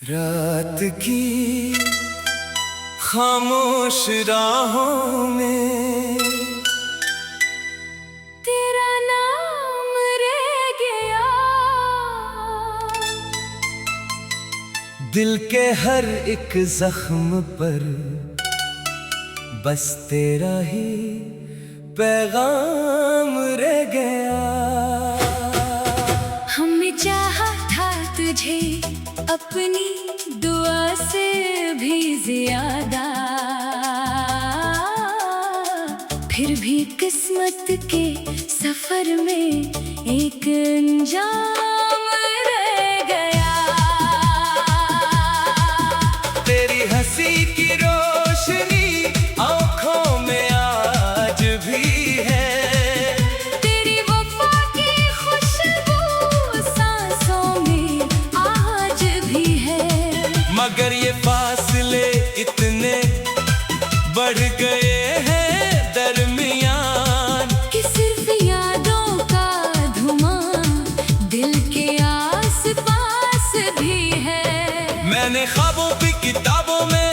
रात की खामोश राहों में तेरा नाम रह गया। दिल के हर एक जख्म पर बस तेरा ही पैगाम रह गया। हमने चाहा था तुझे अपनी दुआ से भी ज्यादा, फिर भी किस्मत के सफर में एक अंजाम रह गया। तेरी हंसी की रोशनी आंखों में आज भी है, तेरी वफा की खुशबू सांसों में आज भी है। मगर ये फासले इतने बढ़ गए हैं दरमियान कि सिर्फ यादों का धुआं दिल के आस-पास भी है। मैंने ख्वाबों की किताबों में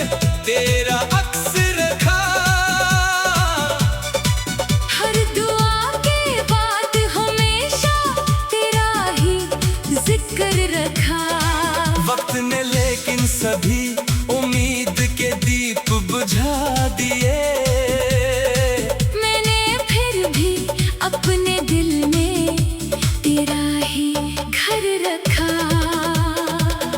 तेरा अक्स रखा, हर दुआ के बाद हमेशा तेरा ही जिक्र रखा। वक्त ने लेकिन सभी उम्मीद के दीप बुझा दिए। मैंने फिर भी अपने दिल में तेरा ही घर रखा।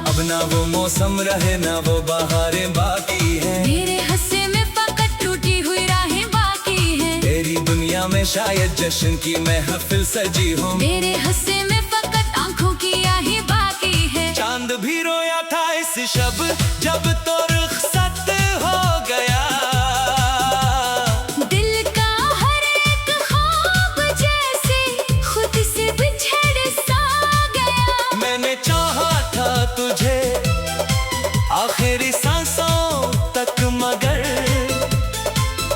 अब ना वो मौसम रहे ना वो बहारें बाकी हैं, मेरे हंसे में फकत टूटी हुई राहें बाकी हैं। तेरी दुनिया में शायद जश्न की महफिल सजी हो। मेरे हंसे में फकत आंखों की आही बाकी है। चांद भी रोया था इस शब जब तो रुखसत हो गया। दिल का हर एक ख्वाब जैसे खुद से बिछड़ सा गया। मैंने चाहा था तुझे आखिरी सांसों तक, मगर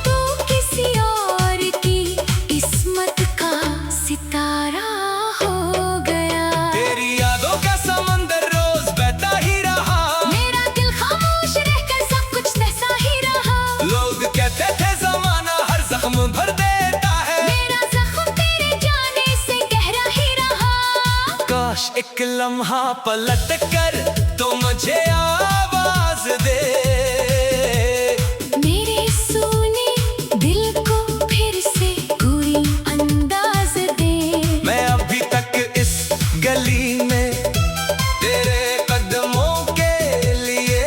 तू किसी और की किस्मत का सितारा हो गया। तेरी यादों का समंदर रोज बहता ही रहा। मेरा दिल खामोश रहकर सब कुछ तैसा ही रहा। लोग कहते थे जमाना हर जख्म भर देता है, मेरा जख्म तेरे जाने से गहरा ही रहा। काश एक लम्हा पलट कर तो मुझे आवाज दे। मेरे सूने दिल को फिर से कोई अंदाज दे। मैं अभी तक इस गली में तेरे कदमों के लिए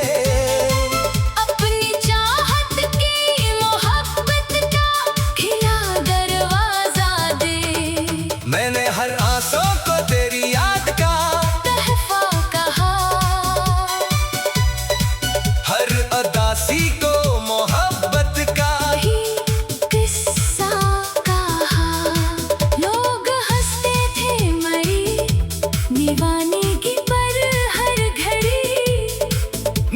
अपनी चाहत की मोहब्बत का खिला दरवाजा दे। मैंने हर आंसू को तेरी याद का तहफा कहा, हर अदासी को मोहब्बत का ही किस्सा कहा। लोग हंसते थे मरी दीवानगी पर हर घड़ी।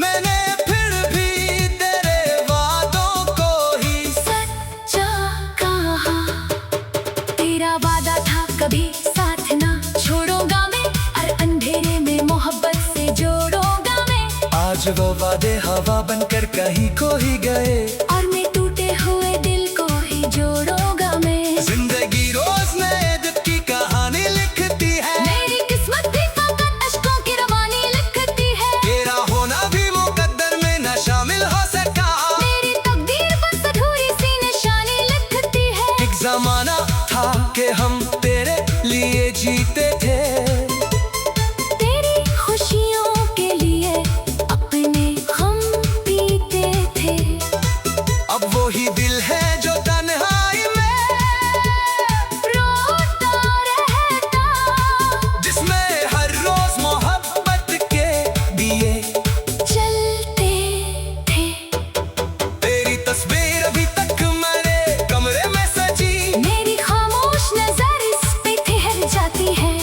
मैंने फिर भी तेरे वादों को ही सच्चा कहा, तेरा वादा था कभी साथ ना छोड़ूंगा मैं, और अंधेरे में मोहब्बत से जोड़ूंगा मैं। आज वो वादे हवा बनकर कहीं खो ही गए। और मैं टूटे हुए दिल को ही जोड़ूंगा मैं। जिंदगी रोज नए दुख की कहानी लिखती है, मेरी किस्मत भी फकत अश्कों की रवानी लिखती है। तेरा होना भी मुकद्दर में न शामिल हो सका। मेरी तकदीर बस अधूरी सी निशानी लिखती है। एक जमाना था कि हम तेरे लिए जीते थे, तेरी खुशियों के लिए अपने गम पीते थे। अब वो ही दिल है जो तन्हाई में रोता रहता, जिसमें हर रोज मोहब्बत के दिए चलते थे। तेरी तस्वीर अभी तक मेरे कमरे में सजी। मेरी खामोश नजर इस पे ठहर जाती है।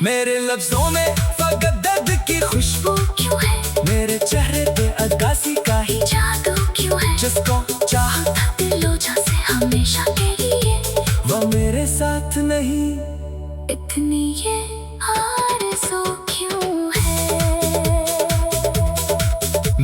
मेरे लफ्जों में फकत दर्द की खुशबू क्यों है मेरे चेहरे पे अदासी का ही जादू क्यों है जिसको चाहा था दिलो से हमेशा के लिए वो मेरे साथ नहीं इतनी ये आरज़ू क्यों है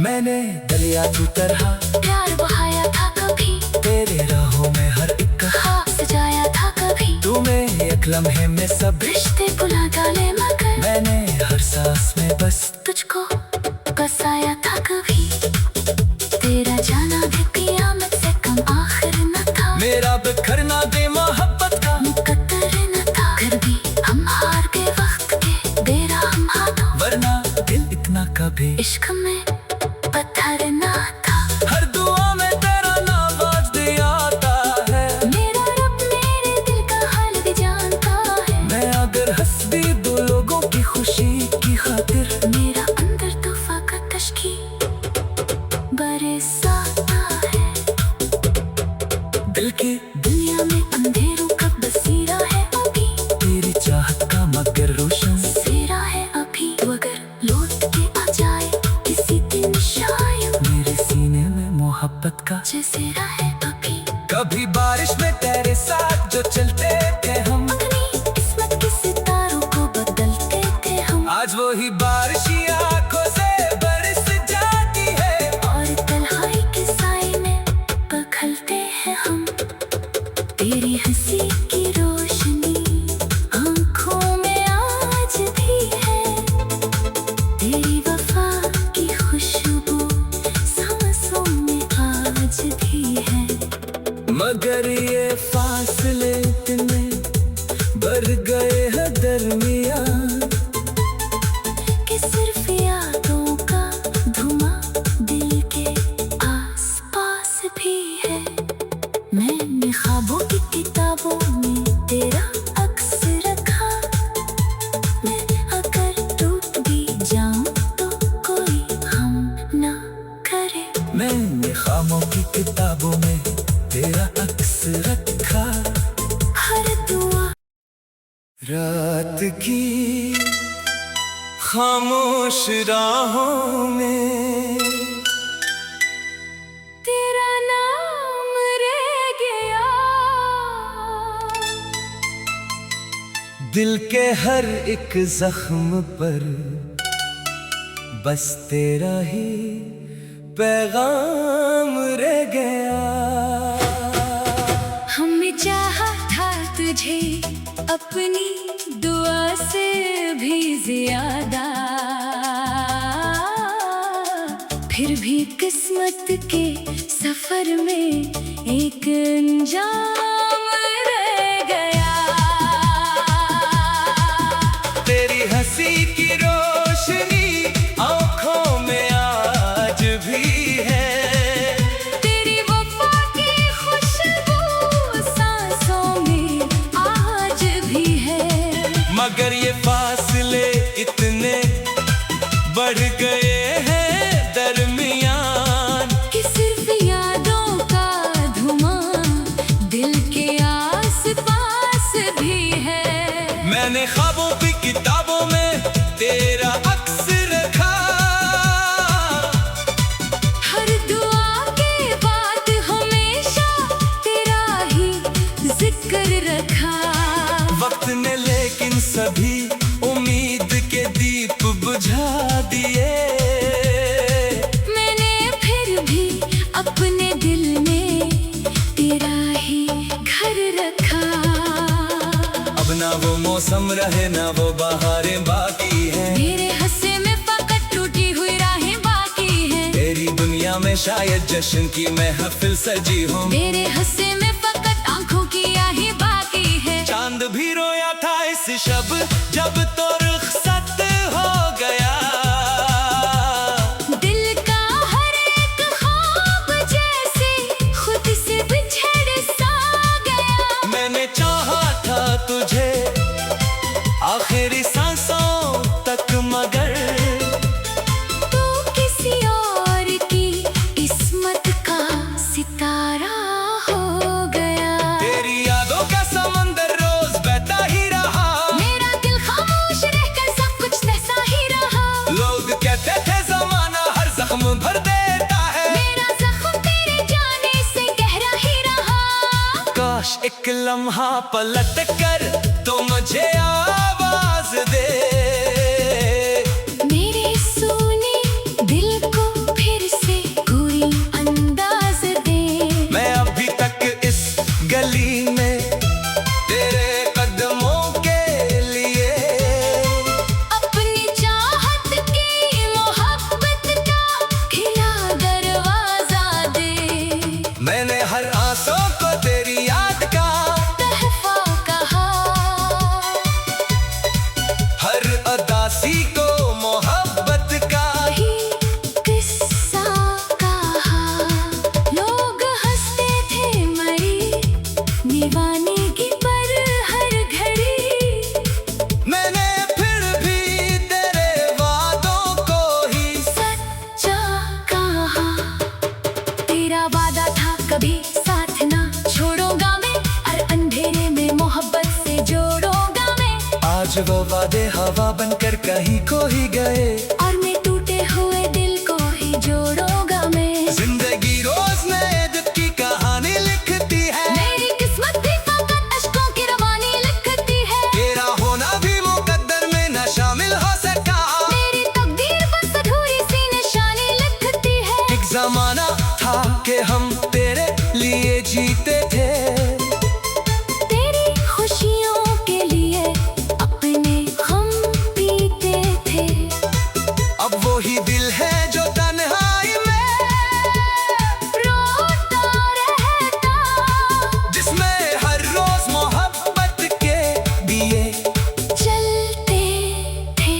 मैंने दरिया की तरह प्यार बहाया था कभी तेरे राहों में हर एक ख्वाब सजाया था कभी तुम्हें एक लम्हे में सब रिश्ते भुला डाले मगर मैंने हर सांस में बस तुझको बसाया था कभी तेरा जाना भी क़यामत से कम आखिर न था मेरा बिखरना दे मोहब्बत का मुकद्दर न था फिर भी हम हार गए वक्त के बेरहम हाथों वरना दिल इतना कभी इश्क में पत्थर ना था हर दुआ में तेरा नाम आज दिया आता है मेरा रब मेरे दिल का हाल भी जानता है मैं अगर हंस भी दो लोगों की खुशी की खातिर मेरा अंदर तूफा का तश्की बरसाता है दिल की दुनिया में अंधेरों का बसीरा है अभी तेरी चाहत का मगर रोशन सेरा है अभी तो अगर लौट के आ जाए किसी दिन शायद मेरे सीने में मोहब्बत का जैसेरा है अभी कभी बारिश में तेरे साथ जो चलते थे हम अपनी किस्मत के सितारों को बदलते थे हम आज वही बारिश ही आंखों से बरस जाती है और तन्हाई के साए में बखलते हैं हम तेरी हंसी की रोशनी आंखों में आज भी है तेरी वफा की खुशबू सांसों में आज भी है मगर ये फासले इतने बढ़ गए हैं दरमियान कि सिर्फ यादों का धुआं दिल के आसपास भी है मैंने ख्वाबों की किताबों में तेरा अक्स रखा मैं अगर टूट भी जाऊं तो कोई हम ना करे मैंने खामों की किताबों में तेरा अक्स रखा हर दुआ रात की खामोश राहों में तेरा नाम रह गया दिल के हर एक जख्म पर बस तेरा ही पैगाम रह गया हमने चाहा था तुझे अपनी दुआ से भी ज्यादा फिर भी किस्मत के सफर में एक अंजाम रह गया तेरी हंसी की रोशनी आंखों में आज भी है तेरी वफा की खुशबू सांसों में आज भी है मगर ये फासले इतने बढ़ गए हैं दरमियान कि सिर्फ यादों का धुआं दिल के आसपास भी है मैंने ख्वाबों की किताबों में तेरा अक्स रखा हर दुआ के बाद हमेशा तेरा ही जिक्र रखा वक्त ने लेकिन सभी उम्मीद के दीप बुझा दिए मैंने फिर भी अपने दिल में तेरा ही घर रखा अब ना वो मौसम रहे ना वो बहारें बाकी हैं मेरे हंसे में फकत टूटी हुई राहें बाकी हैं तेरी दुनिया में शायद जश्न की महफिल सजी हो मेरे हंसे में फकत आंखों की आही बाकी है चांद भी रोया था इस शब जब तो रुखसत हो गया दिल का हर एक ख्वाब जैसे खुद से बिछड़ सा गया मैंने चाहा था तुझे आखिरी सांसों तक मगर तू किसी और की किस्मत का सितारा हो गया तेरी यादों का समंदर रोज बहता ही रहा मेरा दिल खामोश लम्हा पलट कर तो मुझे आवाज दे, मेरे सोने दिल को फिर से कोई अंदाज दे। मैं अभी तक इस गली में तेरे कदमों के लिए अपनी चाहत की मोहब्बत का खिला दरवाजा दे। मैंने हर आंसू को तेरी याद का तहफा कहा, हर उदासी को मोहब्बत का ही किस्सा कहा। लोग हंसते थे मरी दीवानगी पर हर घड़ी, मैंने फिर भी तेरे वादों को ही सच्चा कहा। तेरा वादा था कभी साथ ना छोड़ूंगा मैं, और अंधेरे में मोहब्बत से जोड़ूंगा मैं। आज वो वादे हवा बनकर कहीं को ही गए, और मैं टूटे हुए दिल को ही जोड़ूंगा मैं। जिंदगी रोज नए दुख की कहानी लिखती है, मेरी किस्मत भी फकत अश्कों की रवानी लिखती है। तेरा होना भी मुकद्दर में न शामिल हो सका। मेरी तकदीर बस अधूरी सी निशानी लिखती है। एक जमाना था कि हम तेरे लिए जीते थे, तेरी खुशियों के लिए अपने गम पीते थे। अब वो ही दिल है जो तन्हाई में रोता रहता, जिसमें हर रोज मोहब्बत के दिए चलते थे।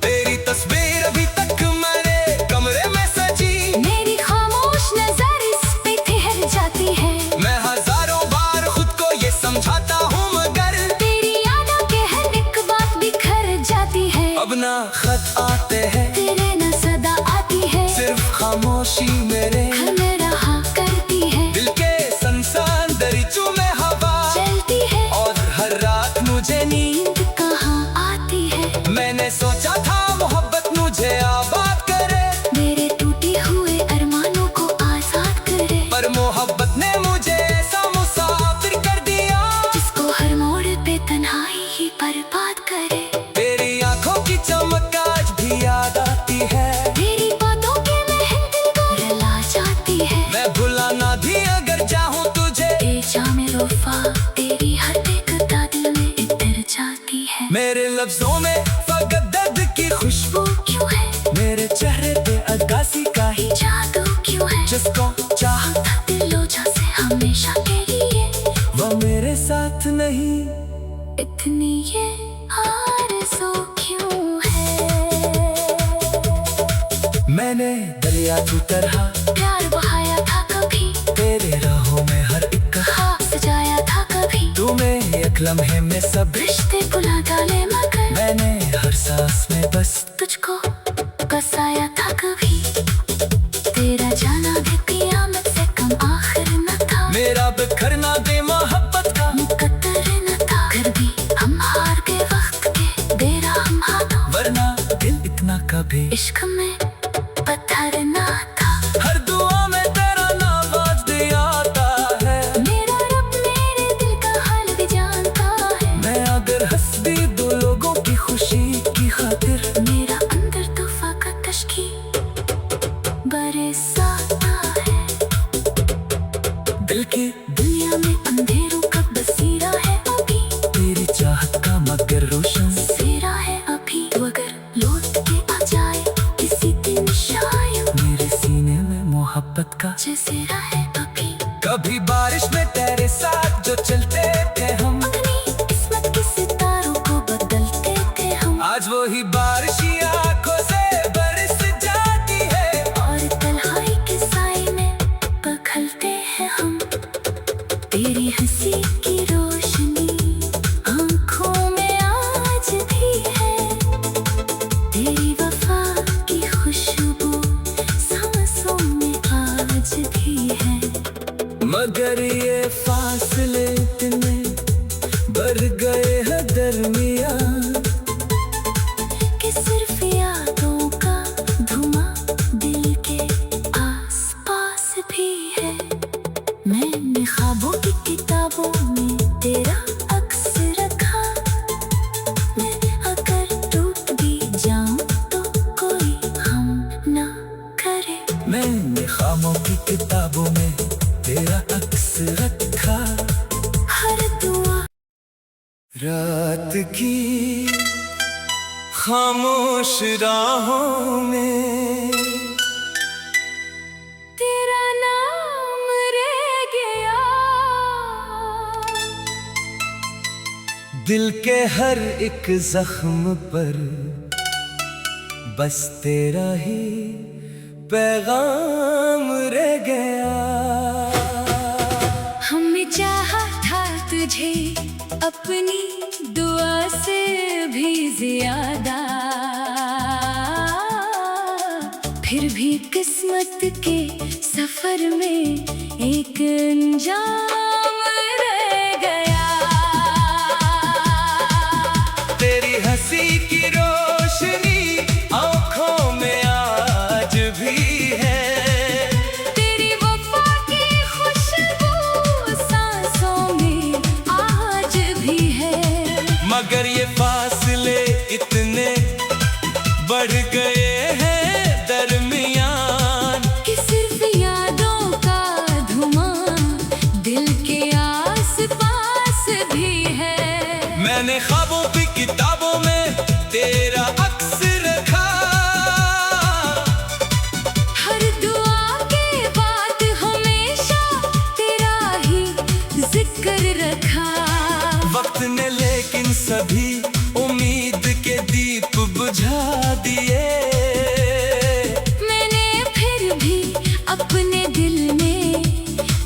तेरी तस्वीर अभी तक मेरे कमरे में सजी, मेरी खामोश नजर इस पे ठहर जाती है। मैं हजारों बार खुद को ये समझाता हूँ मगर तेरी यादों के हर एक बात बिखर जाती है। अब ना खत आते हैं, तेरे न सदा आती है, सिर्फ खामोशी मेरे घर में रहा करती है। दिल के संसान दरीचों में हवा चलती है और हर रात मुझे नींद। नींद कहाँ आती है। मैंने सोचा था मोहब्बत मुझे आबाद करे, मेरे टूटे हुए अरमानों को आजाद करे, पर मोहब्बत ने मुझे ऐसा मुसाफिर कर दिया जिसको हर मोड़ पे तन्हाई ही बर्बाद करे। तेरी आंखों की चमक आज भी याद आती है, तेरी बातों के महक दिल को रुला जाती है। मैं भुलाना भी अगर चाहूँ तुझे, ए जामे वफा तेरी हर एकता दिल में इतर जाती है। मेरे लफ्जों में फकत दर्द की खुशबू, वो क्यों है मेरे चेहरे पे अदासी का ही जादू क्यों है, जिसको चाहता था दिलो से हमेशा के लिए। वो मेरे साथ नहीं, इतनी ये आरज़ू क्यों है। मैंने दरिया की तरह प्यार बहाया था कभी, तेरे राहों में हर एक ख्वाब सजाया था कभी। तुम्हें एक लम्हे में सब रिश्ते भुला डाले मगर मैंने हर सांस में बस तुझको बसाया था कभी। तेरा जाना भी क़यामत से कम आखिर न था, मेरा बिखरना दे मोहब्बत का मुकद्दर न था। फिर भी हम हार के वक्त के बेरा हम हाथों, वरना दिल इतना कभी इश्क में पत्थर न था। हर दुआ में तेरा नाम आज भी आता है, मेरा रब मेरे दिल का हाल भी जानता है। मैं अगर हंस भी दो लोगों की खुशी की खातिर, मेरा अंदर तो फकत अश्की बरसाता है। दिल की दुनिया में अंधेरों का बसीरा है अभी, तेरी चाहत का मगर रोशन सेरा है अभी। तो अगर लौट के आ जाए किसी दिन शायद, मेरे सीने में मोहब्बत का जैसेरा है अभी। कभी बारिश में तेरे साथ जो चलते थे हम, अपनी किस्मत के सितारों को बदलते थे हम। आज वो ही बारिश ही आंखों से बरस जाती है, और तन्हाई के साए में बखलते हैं हम। तेरी हंसी की रोशनी आँखों में आज भी है, तेरी वफा की खुशबू सांसों में आज भी है। मगर ये फासले इतने बढ़ गए हैं दरमिया, कि सिर्फ यादों का धुआं दिल के आसपास भी है। मैंने ख्वाबों की किताबों रात की खामोश राहों में तेरा नाम रह गया। दिल के हर एक जख्म पर बस तेरा ही पैगाम रह गया। हमने चाहा था तुझे अपनी दुआ से भी ज्यादा, फिर भी किस्मत के सफर में एक अंजाम रह गया। तेरी हंसी की रोशनी आंखों में आज भी है, तेरी वफा की खुशबू सांसों में आज भी है। मगर ये फासले इतने बढ़ गए हैं दरमियान कि सिर्फ यादों का धुआं दिल के आस-पास भी है। मैंने ख्वाबों की किताबों में तेरा अक्स रखा, हर दुआ के बाद हमेशा तेरा ही जिक्र रखा। वक्त ने लेकिन सभी उम्मीद के दीप बुझा दिए। मैंने फिर भी अपने दिल में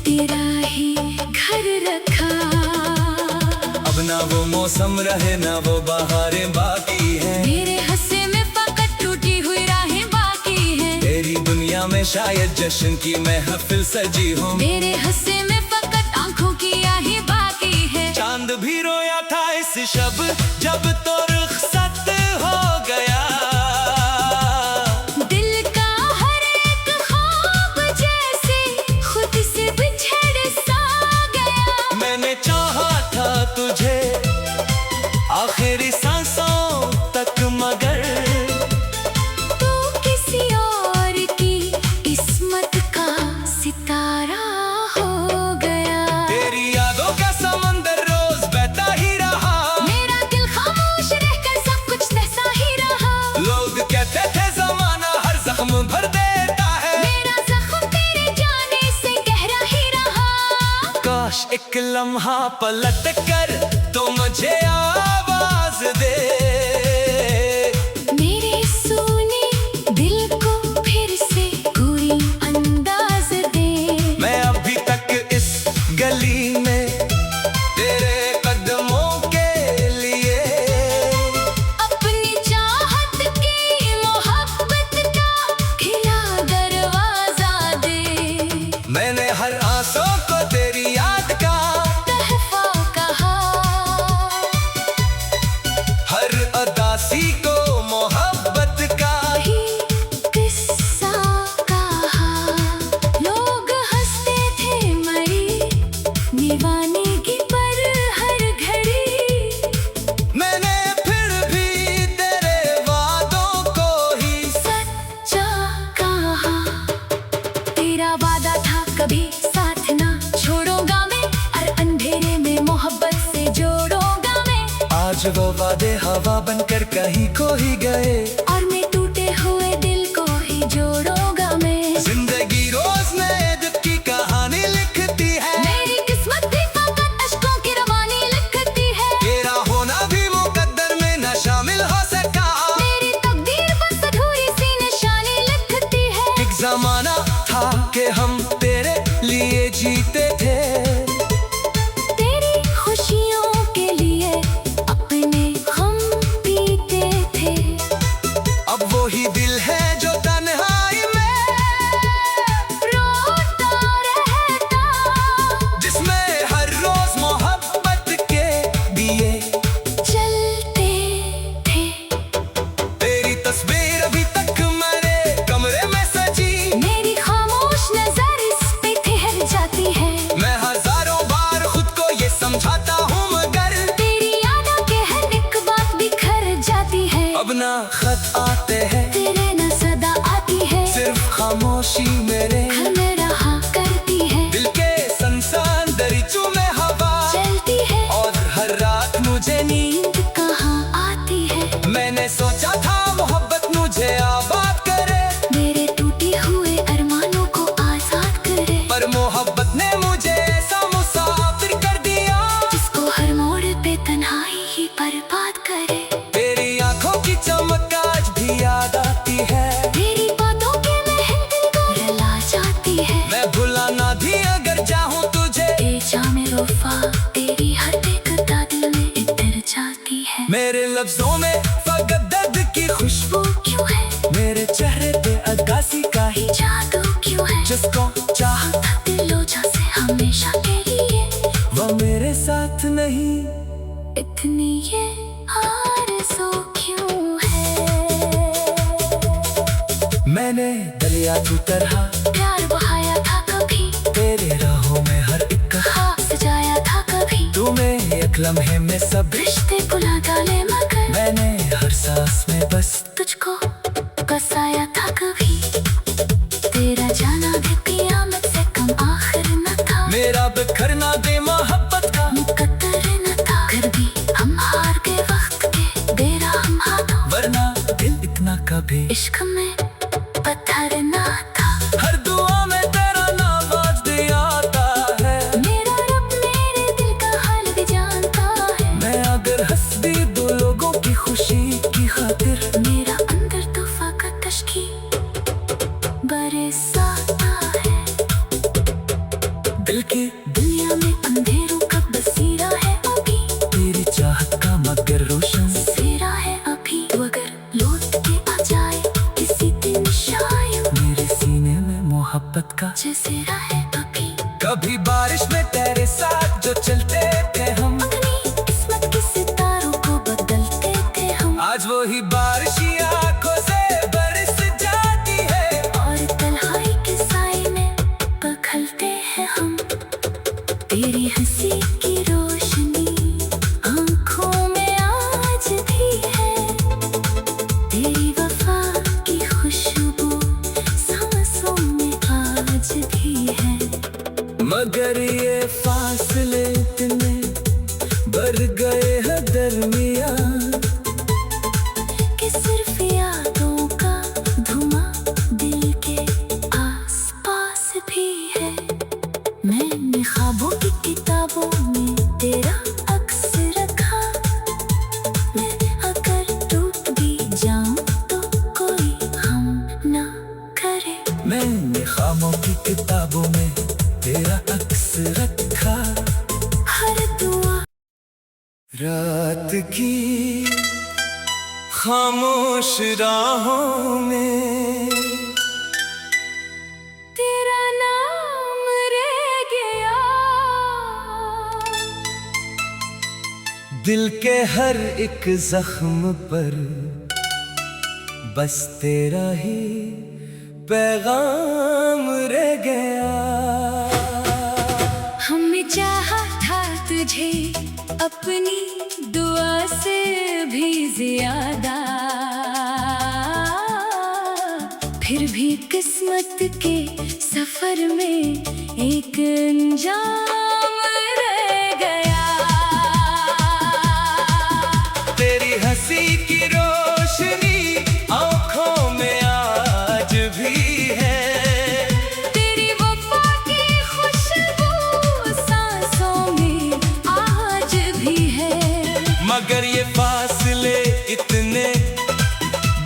तेरा ही घर रखा। अब ना वो मौसम रहे ना वो बहारें बाकी हैं, मेरे हंसे में फकत टूटी हुई राहें बाकी हैं। तेरी दुनिया में शायद जश्न की महफिल सजी हो। मेरे हंसे में फकत आंखों की आही बाकी है। चांद भी रोया था इस शब जब तो रुखसत हो गया। दिल का हर एक ख्वाब जैसे खुद से बिछड़ सा गया। मैंने चाहा था तुझे आखिरी सांसों तक, मगर तू किसी और की किस्मत का सितारा हो गया। तेरी यादों का समंदर रोज बहता ही रहा। मेरा दिल खामोश रहकर सब कुछ तैसा ही रहा। लोग कहते थे जमाना हर जख्म भर देता है, मेरा जख्म तेरे जाने से गहरा ही रहा। काश एक लम्हा पलट कर तो मुझे आवाज दे। मेरे सोने दिल को फिर से कोई अंदाज दे। मैं अभी तक इस गली में तेरे कदमों के लिए अपनी चाहत की मोहब्बत का खिला दरवाजा दे। मैंने हर आंसू को तेरी याद का तहफा कहा, हर अदासी को मोहब्बत का ही किस्सा कहा। लोग हंसते थे मरी दीवानगी पर हर घड़ी। मैंने फिर भी तेरे वादों को ही सच्चा कहा, तेरा वादा था कभी साथ ना छोड़ूंगा मैं, और अंधेरे में मोहब्बत से जोड़ूंगा मैं। आज वो वादे हवा बनकर कहीं खो ही गए, और मैं टूटे हुए दिल को ही जोड़ूंगा मैं। जिंदगी रोज नए दुख की कहानी लिखती है। मेरी किस्मत भी फकत अश्कों की रवानी लिखती है। तेरा होना भी मुकद्दर में न शामिल हो सका। मेरी तकदीर बस अधूरी सी निशानी लिखती है। एक जमाना था कि हम तेरे लिए जीते थे, तेरी खुशियों के लिए अपने गम पीते थे। अब वो ही दिल है जो तन्हाई में रोता रहता, जिसमें हर रोज मोहब्बत के दिए चलते थे। तेरी तस्वीर अभी तक मेरे कमरे में सजी। मेरी खामोश नजर इस पे ठहर जाती है। बर्बाद करे। तेरी आंखों की चमक आज भी याद आती है, तेरी बातों के महक दिल को रुला जाती है। मैं भुला ना भी अगर चाहूँ तुझे, ए जामे वफा तेरी हर एकता दिल में इतर जाती है। मेरे लफ्जों में फकत दर्द की खुशबू क्यों है मेरे चेहरे पे अगासी का ही जादू क्यों है, जिसको चाहता था दिलों से हमेशा के लिए, वो मेरे साथ नहीं। इतनी ये आरज़ू क्यों है। मैंने दरिया की तरह प्यार बहाया था कभी, तेरे राहों में हर एक ख्वाब सजाया था कभी। तुम्हें एक लम्हे में सब रिश्ते भुला डाले मगर मैंने हर सांस में बस तुझको बसाया था कभी। तेरा जाना भी क़यामत से कम आखिर न था, मेरा बिखरना दे मोहब्बत का मुकद्दर न था। फिर भी हम हार गए वक्त के बेरहम हाथों, वरना दिल इतना कभी इश्क में पत्थर न था। हर दुआ में तेरा नाम आज भी आता है, मेरा रब मेरे दिल का हाल भी जानता है। मैं अगर हंस भी दो लोगों की खुशी की खातिर, मेरा अंदर तो फकत अश्की बरसाता है। दिल की दुनिया में अंधेरों का बसेरा है अभी, तेरी चाहत का मगर रोशन सेरा है अभी। तू अगर लौट के आ जाए किसी दिन शायद, मेरे सीने में मोहब्बत का जज़ीरा है अभी। कभी बारिश में तेरे साथ जो चलते थे हम, अपनी किस्मत के सितारों को बदलते थे हम। आज वही बारिश ही आंखों से बरस जाती है, और तन्हाई के साए में बखलते हैं हम। तेरी हंसी की रोशनी आँखों में आज भी है, तेरी वफा की खुशबू सांसों में आज भी है। मगर ये फासले इतने बढ़ गए हैं दरमिया, कि सिर्फ यादों का धुआं दिल के आसपास भी है। मैंने ख्वाबों की किताबों में तेरा अक्स रखा, मैं अगर टूट भी जाऊं तो कोई हम ना करे। मैंने खामों की किताबों में तेरा अक्स रखा, हर दुआ रात की खामोश राहों में तेरा नाम रह गया। दिल के हर एक जख्म पर बस तेरा ही पैगाम रह गया। हमने चाहा था तुझे अपनी दुआ से भी ज्यादा, फिर भी किस्मत के सफर में एक अंजाम रह गया। तेरी हंसी की रोशनी आंखों में आज भी है, तेरी वफा की खुशबू सांसों में आज भी है। मगर ये फासले इतने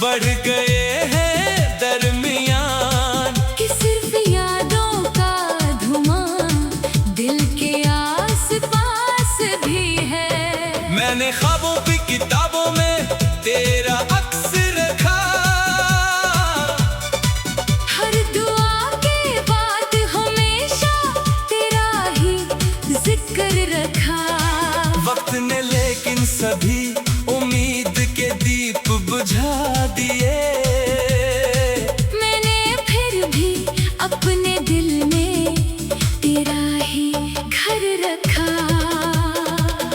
बढ़ गए हैं दरमियान, कि सिर्फ यादों का धुआं दिल के आसपास भी है। मैंने ख्वाबों की किताबों में तेरा अक्स रखा, हर दुआ के बाद हमेशा तेरा ही जिक्र रखा। वक्त ने लेकिन सभी उम्मीद के दीप बुझा दिए, मैंने फिर भी अपने दिल में तेरा ही घर रखा।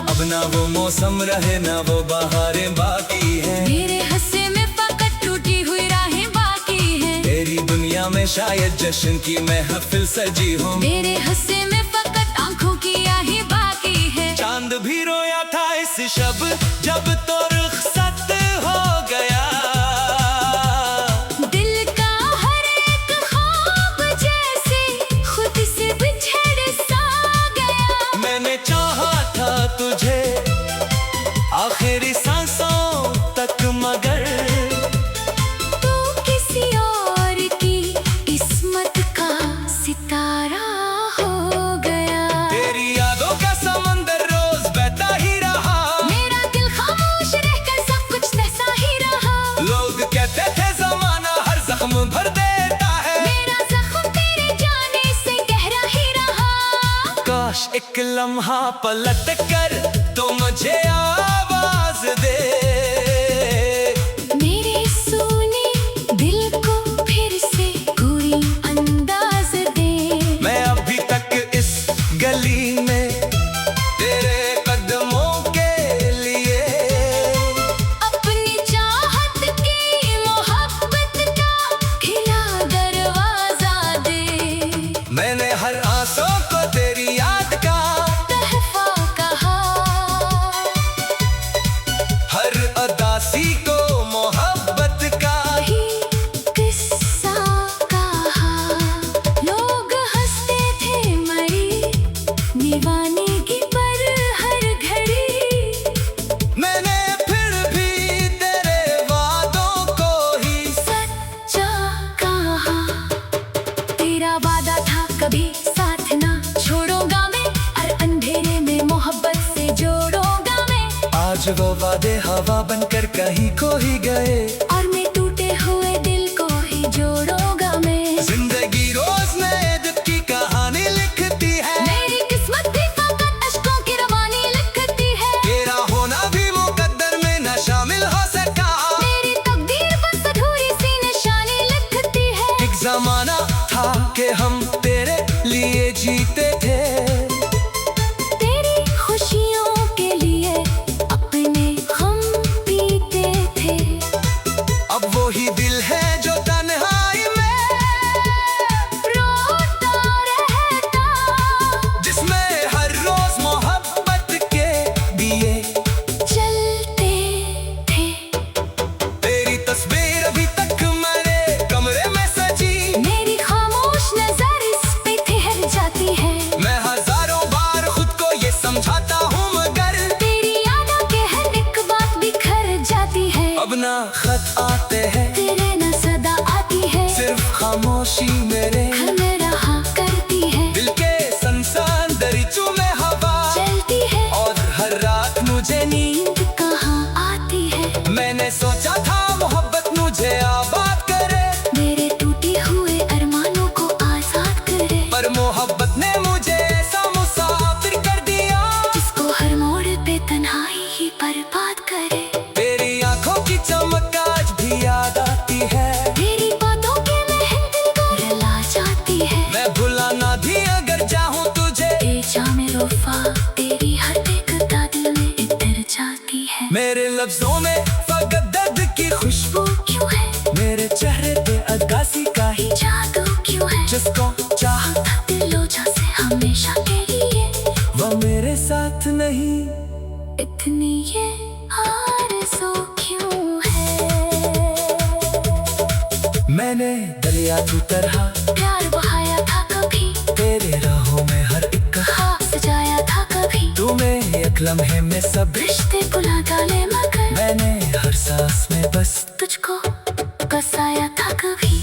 अब ना वो मौसम रहे ना वो बहारें बाकी हैं, मेरे हंसे में फकत टूटी हुई राहें बाकी हैं। तेरी दुनिया में शायद जश्न की महफिल सजी हो, मेरे हंसे में फकत आंखों की आही बाकी है। चांद भी रोया था इस शब जब तो रुखसत हो गया, दिल का हर एक ख्वाब जैसे खुद से बिछड़ सा गया। मैंने चाहा था तुझे आखिरी सांसों तक, मगर तू किसी और की किस्मत का सितारा हो गया। तेरी यादों का समंदर रोज बहता ही रहा, मेरा दिल खामोश रहकर सब कुछ तैसा ही रहा। लोग कहते थे जमाना हर जख्म भर देता है, मेरा जख्म तेरे जाने से गहरा ही रहा। काश एक लम्हा पलट कर तो मुझे आवाज दे, मेरे सोने दिल को फिर से कोई अंदाज दे। मैं अभी तक इस गली में तेरे कदमों के लिए अपनी चाहत की मोहब्बत का खिला दरवाजा दे। मैंने हर आंसू को तेरी याद का तहफा कहा, हर अदासी को मोहब्बत का ही किस्सा कहा। लोग हंसते थे मरी दीवानगी पर हर घड़ी। मैंने फिर भी तेरे वादों को ही सच्चा कहा, तेरा वादा था कभी साथ ना छोड़ूंगा मैं, और अंधेरे में मोहब्बत से जोड़ूंगा मैं। आज वो वादे हवा बनकर कहीं खो ही गए, और मैं टूटे हुए दिल को ही जोड़ूंगा मैं। जिंदगी रोज नए दुख की कहानी लिखती है, मेरी किस्मत भी फकत अश्कों की रवानी लिखती है। तेरा होना भी मुकद्दर में न शामिल हो सका। मेरी तकदीर बस अधूरी सी निशानी लिखती है। एक जमाना था कि हम तेरे लिए जीते थे, तेरी खुशियों के लिए अपने गम पीते थे। अब वो ही दिल है जो तन्हाई में रोता रहता, जिसमें हर रोज मोहब्बत के दिए चलते थे। तेरी तस्वीर अभी तक मेरे कमरे में सजी, मेरी खामोश नजर इस पे ठहर जाती है। मैं हजारों बार खुद को ये समझाता हूँ, मगर तेरी यादों के हर एक बात बिखर जाती है। अब ना खत आते हैं, तेरे न सदा आती है, सिर्फ खामोशी मेरे घर में रहा करती है। दिल के संसान दरीचों में हवा चलती है, और हर रात मुझे नींद। नींद कहाँ आती है। मैंने सोचा था मोहब्बत मुझे आबाद करे, मेरे टूटे हुए अरमानों को आजाद करे। पर मोहब्बत ने मुझे ऐसा मुसाफिर कर दिया, जिसको हर मोड़ पे तन्हाई ही बर्बाद करे। तेरी आंखों की चमक आज भी याद आती है, तेरी बातों के महक को रुला जाती है। मैं भुलाना भी अगर चाहूँ तुझे, ए जामे वफा तेरी हर एक दिल में इतर जाती है। मेरे लफ्जों में फकत दर्द की खुशबू, वो क्यों है, मेरे चेहरे पे अदासी का ही जादू क्यों है। जिसको चाह दिलो से हमेशा के लिए, वो मेरे साथ नहीं। इतनी ये आरज़ू क्यों है। मैंने दरिया की तरह प्यार बहाया था कभी, तेरे राहों में हर एक ख्वाब सजाया था कभी। तुम्हें एक लम्हे में सब रिश्ते भुला डाले मगर मैंने हर सांस में बस तुझको बसाया था कभी।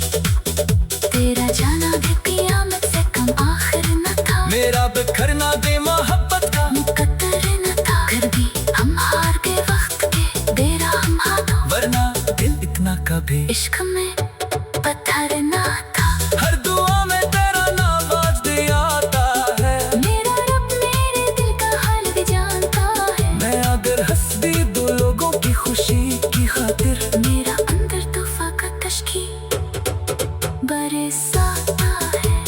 तेरा जाना भी क़यामत से कम आखिर न था, मेरा बिखरना दे मोहब्बत का मुकद्दर न था। फिर भी हम हार गए वक्त के बेरहम हाथों, वरना दिल इतना कभी इश्क में पत्थर ना था। हर दुआ में तेरा नाम आज भी आता है, मेरा रब मेरे दिल का हाल भी जानता है। मैं अगर हंस भी दो लोगों की खुशी की खातिर, मेरा अंदर तो फकत अश्की बरसाता है।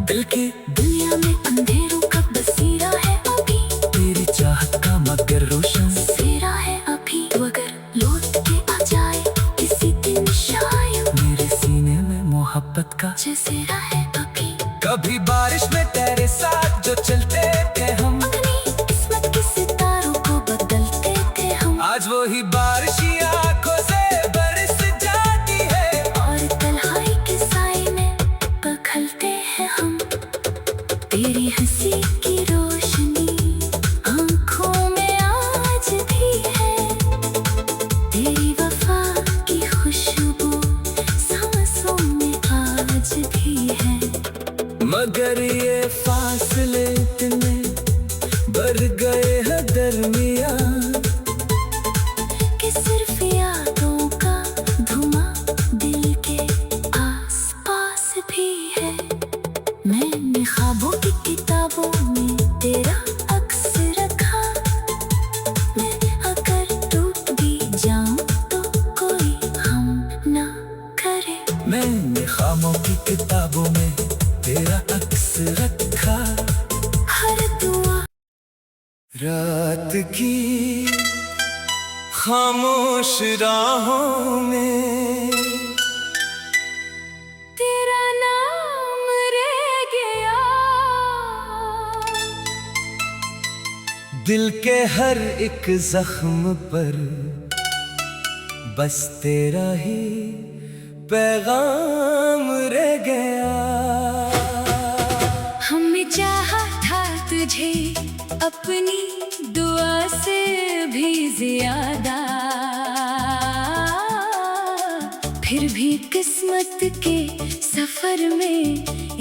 दिल की दुनिया में अंधेरों का बसेरा है अभी, तेरी चाहत का मगर रोशन सेरा है अभी। तू अगर लौट के आ जाए किसी दिन शायद, मेरे सीने में मोहब्बत का जज़ीरा है अभी। कभी बारिश में तेरे साथ जो चलते थे हम, अपनी किस्मत के सितारों को बदलते थे हम। आज वो ही बारिशी आंखों से बरस जाती है, और तन्हाई के साए में बखलते हैं हम। तेरी हंसी की रोशनी आंखों में आ मगर ये फासले इतने बढ़ गए हैं दरमियां कि सिर्फ यादों का धुआं दिल के आसपास भी है। मैंने ख्वाबों की किताबों में तेरा अक्स रखा। मैं अगर टूट भी जाऊं तो कोई हम ना करे। मैंने ख्वाबों की किताबों में तेरा अक्स रखा। हर दुआ रात की खामोश राहों में तेरा नाम रह गया। दिल के हर एक जख्म पर बस तेरा ही पैगाम रह गया। हमने चाहा था तुझे अपनी दुआ से भी ज्यादा, फिर भी किस्मत के सफर में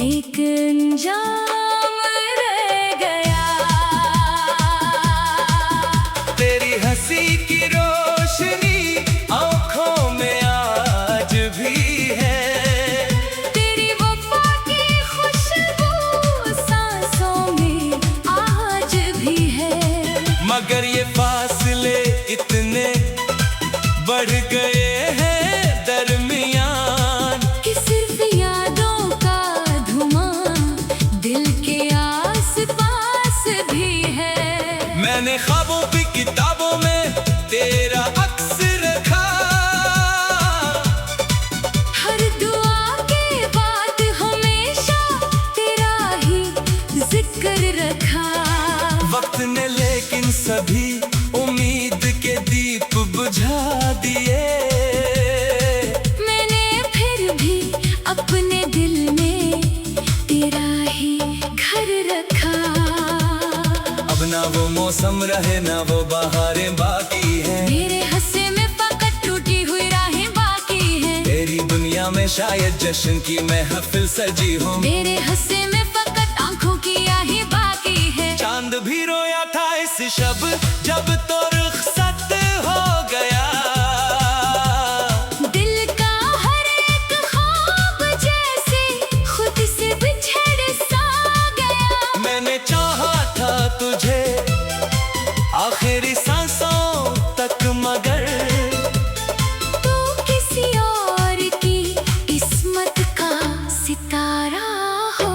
एक अंजाम रह गया। तेरी हंसी की रोशनी आँखों में आज भी है। तेरी वफा की खुशबू सांसों में आज भी है। मगर ये फासले इतने बढ़ गए हैं दरमियान कि सिर्फ यादों का धुआं दिल के आसपास भी है। मैंने ख्वाबों की किताबों में तेरा अक्स रखा। हर दुआ के बाद हमेशा तेरा ही जिक्र रखा। वक्त ने लेकिन सभी उम्मीद के दीप बुझा दिए। मैंने फिर भी अपने दिल में तेरा ही घर रखा। अब ना वो मौसम रहे ना वो बहारें बाकी हैं। मेरे हंसे में फकत टूटी हुई राहें बाकी हैं। तेरी दुनिया में शायद जश्न की महफिल सजी हो। मेरे हंसे में फकत आंखों की आही बाकी है। चांद भी रोया था इस शब जब तो रुखसत हो गया। दिल का हर एक ख्वाब जैसे खुद से बिछड़ सा गया। मैंने चाहा था तुझे आखिरी सांसों तक मगर तू किसी और की किस्मत का सितारा हो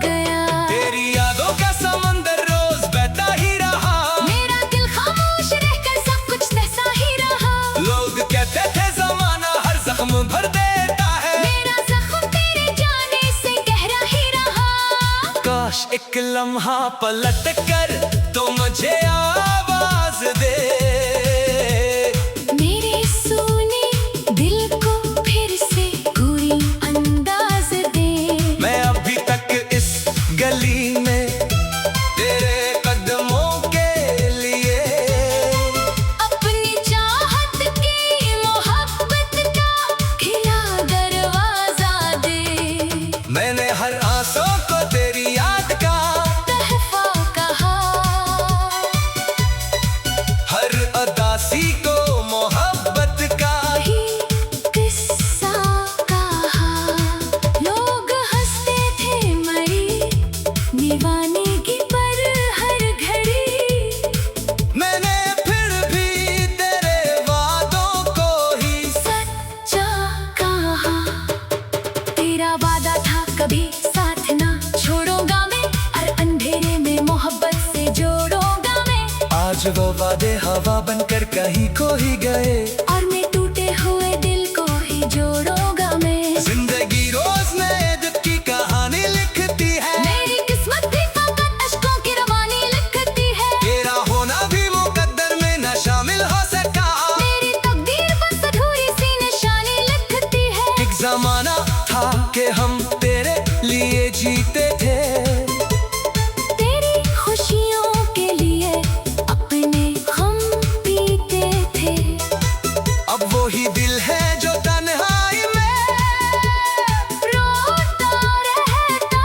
गया। तेरी यादों का समंदर रोज बहता ही रहा। मेरा दिल खामोश रहकर सब कुछ तैसा ही रहा। लोग कहते थे जमाना हर जख्म भर देता है। मेरा जख्म तेरे जाने से गहरा ही रहा। काश एक लम्हा पलट कर तो मुझे आवाज दे। मेरे सूने दिल को फिर से कोई अंदाज दे। मैं अभी तक इस गली में तेरे कदमों के लिए अपनी चाहत की मोहब्बत का खिला दरवाजा दे। मैंने हर आंसू को तेरी याद का तहफा कहा। हर अदासी को मोहब्बत का ही किस्सा कहा। लोग हंसते थे मरी दीवानगी पर हर घड़ी। मैंने फिर भी तेरे वादों को ही सच्चा कहा। तेरा वादा था कभी साथ ना छोड़ूंगा मैं, और अंधेरे में मोहब्बत से जोड़ूंगा मैं। आज वो वादे हवा बनकर कहीं खो ही गए। और मैं टूटे हुए दिल को ही जोड़ूंगा मैं। जिंदगी रोज नए दुख की कहानी लिखती है। मेरी किस्मत भी फकत अश्कों की रवानी लिखती है। तेरा होना भी मुकद्दर में न शामिल हो सका। मेरी तकदीर बस अधूरी सी निशानी लिखती है। एक जमाना था कि हम तेरे लिए जीते थे। तेरी खुशियों के लिए अपने गम पीते थे। अब वो ही दिल है जो तन्हाई में रोता रहता।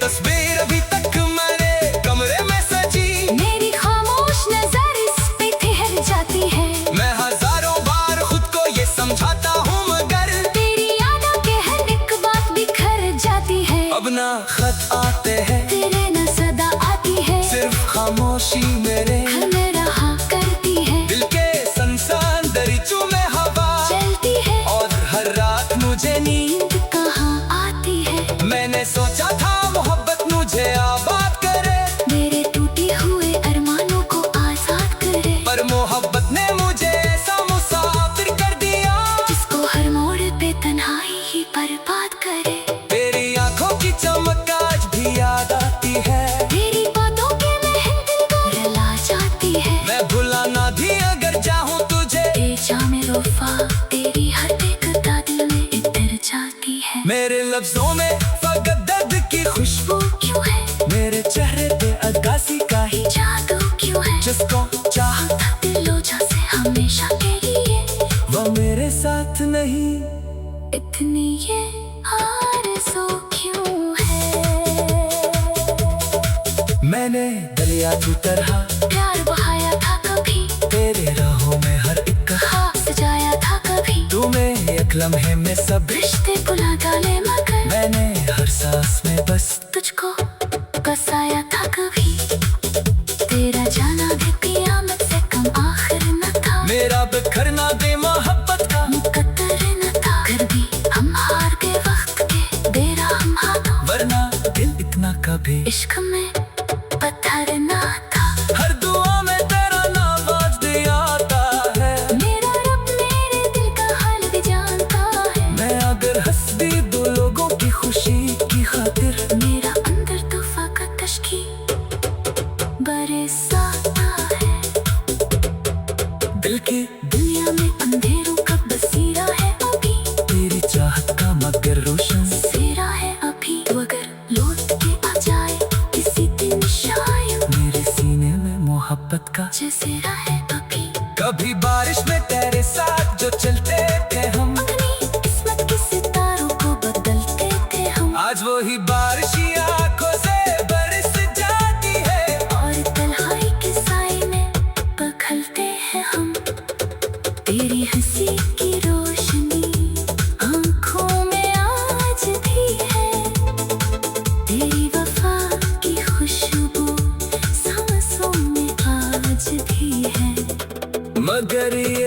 तस्वीर अभी तक मेरे कमरे में सजी। मेरी खामोश नजर इस पे ठहर जाती है। मैं हजारों बार खुद को ये समझाता हूँ मगर तेरी यादों के हर एक बात बिखर जाती है। अब ना खत आते हैं तेरे न सदा आती है। सिर्फ खामोशी मेरे घर में रहा करती है। दिल के संसान दरीचों में हवा चलती है और हर रात मुझे नींद कहाँ आती है। मैंने सोचा था मोहब्बत मुझे आबाद करे, मेरे टूटे हुए अरमानों को आजाद करे। पर मोहब्बत ने मुझे ऐसा मुसाफिर कर दिया जिसको हर मोड़ पे तन्हाई ही बर्बाद करे। तेरी आंखों की चमक आज भी याद आती है। तेरी बातों के महक दिल को रुला जाती है। मैं भुलाना भी अगर चाहूँ तुझे, ए जामे वफा तेरी हर एकता दिल में इतर जाती है। मेरे लफ्जों में फकत दर्द की खुशबू क्यों है मेरे चेहरे पे अगासी का ही जादू क्यों है जिसको चाहता दिलो से हमेशा के लिए वो मेरे साथ नहीं। इतनी ये आरज़ू क्यों है। मैंने दरिया की तरह प्यार बहाया था कभी, तेरे राहों में हर एक हाँ सजाया था कभी। तू में एक लम्हे में सब रिश्ते बुला डाले मगर मैंने हर सांस में बस तुझको बसाया था कभी। तेरा जाना भी क़यामत से कम आखिर न था। मेरा बिखरना दे मोहब्बत का मुकद्दर न था। फिर भी हम हार गए वक्त के बेरहम हाथों। वरना दिल इतना कभी इश्क में पत्थर न था। हर दुआ में तेरा नाम आज भी आता है। मेरा रब मेरे दिल का हाल भी जानता है। मैं अगर हंस भी दो लोगों की खुशी की खातिर, मेरा अंदर तूफान का तश्की बरसाता है। दिल की दुनिया में अंधेरों का बसीरा है अभी, तेरी चाहत का मगर रोशन सेरा है अभी। तो अगर लौट के आ जाए किसी दिन शायद मेरे सीने में मोहब्बत का जैसेरा है अभी। कभी बारिश में तेरे साथ जो चलते थे हम, अपनी किस्मत के सितारों को बदलते थे हम। आज वही बारिश ही आंखों से बरस जाती है और तन्हाई के साए में बखलते हैं हम। तेरी हंसी की रोशनी आँखों में आज भी है। तेरी वफा की खुशबू सांसों में आज भी है। मगर ये